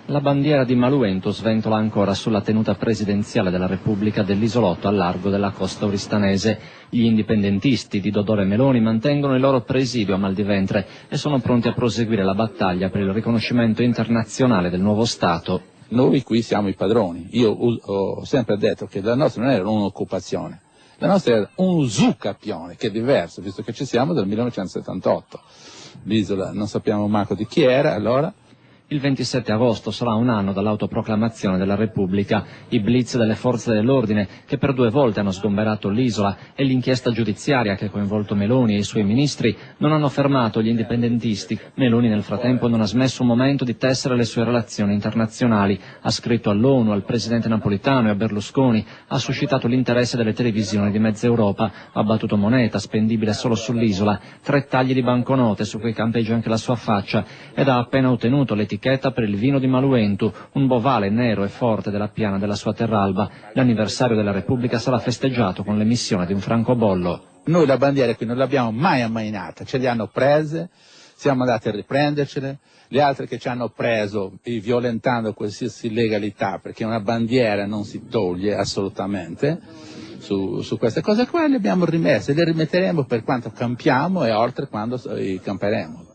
La bandiera di Maluento sventola ancora sulla tenuta presidenziale della Repubblica dell'isolotto al largo della costa oristanese. Gli indipendentisti di Dodò e Meloni mantengono il loro presidio a mal di ventre e sono pronti a proseguire la battaglia per il riconoscimento internazionale del nuovo Stato. Noi qui siamo i padroni. Io ho sempre detto che la nostra non era un'occupazione, la nostra era un usucapione, che è diverso, visto che ci siamo dal 1978. L'isola non sappiamo manco di chi era allora. Il 27 agosto sarà un anno dall'autoproclamazione della Repubblica. I blitz delle forze dell'ordine, che per 2 volte hanno sgomberato l'isola, e l'inchiesta giudiziaria che ha coinvolto Meloni e i suoi ministri non hanno fermato gli indipendentisti. Meloni nel frattempo non ha smesso un momento di tessere le sue relazioni internazionali. Ha scritto all'ONU, al presidente Napolitano e a Berlusconi, ha suscitato l'interesse delle televisioni di mezza Europa, ha battuto moneta spendibile solo sull'isola, 3 tagli di banconote su cui campeggia anche la sua faccia, ed ha appena ottenuto l'etichetta per il vino di Maluento, un bovale nero e forte della piana della sua terralba. L'anniversario della Repubblica sarà festeggiato con l'emissione di un francobollo. Noi la bandiera qui non l'abbiamo mai ammainata, ce le hanno prese, siamo andati a riprendercele, le altre che ci hanno preso violentando qualsiasi legalità, perché una bandiera non si toglie assolutamente, su queste cose qua le abbiamo rimesse, le rimetteremo per quanto campiamo e oltre quando camperemo.